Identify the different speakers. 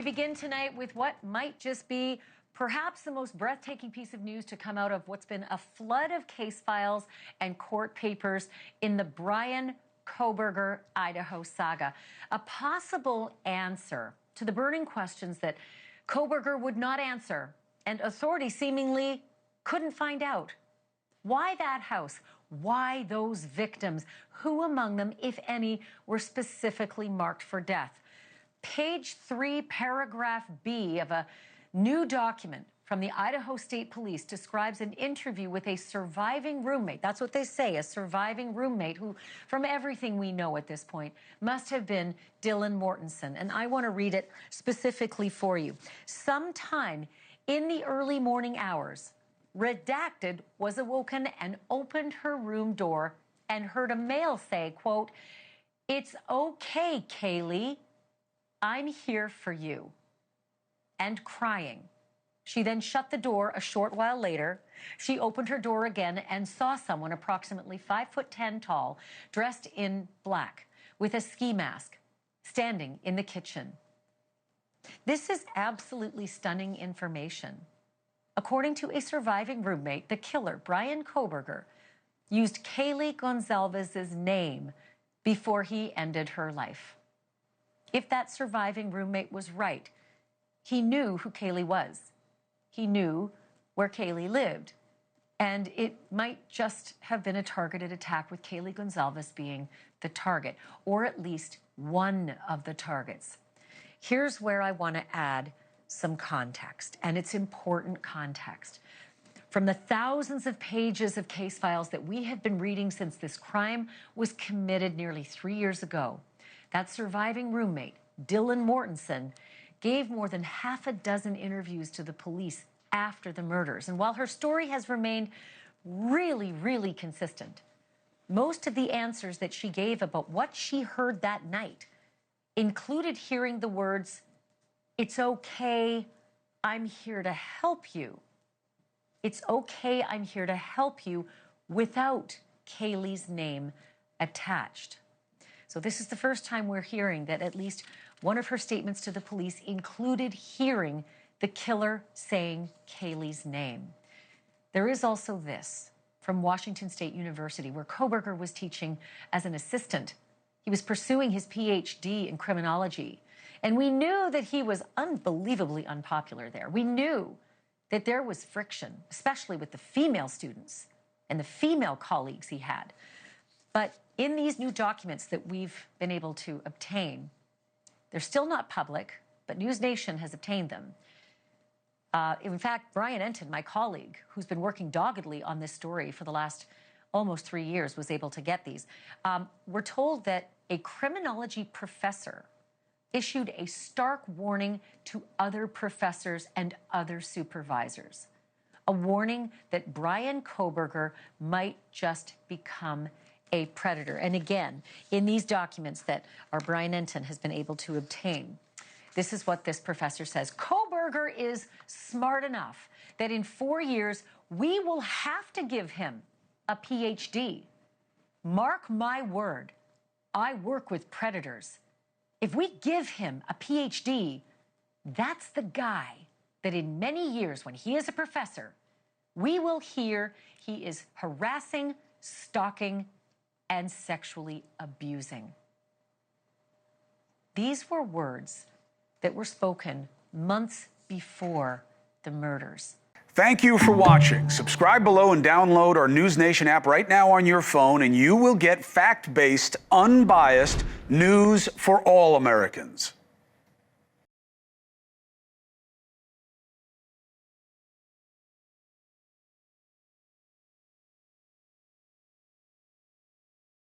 Speaker 1: We begin tonight with what might just be perhaps the most breathtaking piece of news to come out of what's been a flood of case files and court papers in the Bryan Kohberger, Idaho saga. A possible answer to the burning questions that Kohberger would not answer and authorities seemingly couldn't find out. Why that house? Why those victims? Who among them, if any, were specifically marked for death? Page 3, paragraph B of a new document from the Idaho State Police describes an interview with a surviving roommate. That's what they say, a surviving roommate who, from everything we know at this point, must have been Dylan Mortensen. And I want to read it specifically for you. Sometime in the early morning hours, Redacted was awoken and opened her room door and heard a male say, quote, "It's okay, Kaylee. I'm here for you," and crying. She then shut the door a short while later. She opened her door again and saw someone approximately 5'10" tall, dressed in black, with a ski mask, standing in the kitchen. This is absolutely stunning information. According to a surviving roommate, the killer, Bryan Kohberger, used Kaylee Goncalves' name before he ended her life. If that surviving roommate was right, he knew who Kaylee was. He knew where Kaylee lived. And it might just have been a targeted attack with Kaylee Goncalves being the target, or at least one of the targets. Here's where I want to add some context, and it's important context. From the thousands of pages of case files that we have been reading since this crime was committed nearly 3 years ago, that surviving roommate, Dylan Mortensen, gave more than half a dozen interviews to the police after the murders. And while her story has remained really consistent, most of the answers that she gave about what she heard that night included hearing the words, "It's okay, I'm here to help you." It's okay, I'm here to help you, without Kaylee's name attached. So this is the first time we're hearing that at least one of her statements to the police included hearing the killer saying Kaylee's name. There is also this from Washington State University, where Kohberger was teaching as an assistant. He was pursuing his PhD in criminology. And we knew that he was unbelievably unpopular there. We knew that there was friction, especially with the female students and the female colleagues he had. But in these new documents that we've been able to obtain, they're still not public, but NewsNation has obtained them. In fact, Brian Enton, my colleague, who's been working doggedly on this story for the last almost 3 years, was able to get these. We're told that a criminology professor issued a stark warning to other professors and other supervisors. A warning that Bryan Kohberger might just become a predator. And again, in these documents that our Brian Enton has been able to obtain, this is what this professor says. Kohberger is smart enough that in 4 years, we will have to give him a PhD. Mark my word, I work with predators. If we give him a PhD, that's the guy that in many years, when he is a professor, we will hear he is harassing, stalking, and sexually abusing. These were words that were spoken months before the murders.
Speaker 2: Thank you for watching. Subscribe below and download our NewsNation app right now on your phone, and you will get fact-based, unbiased news for all Americans.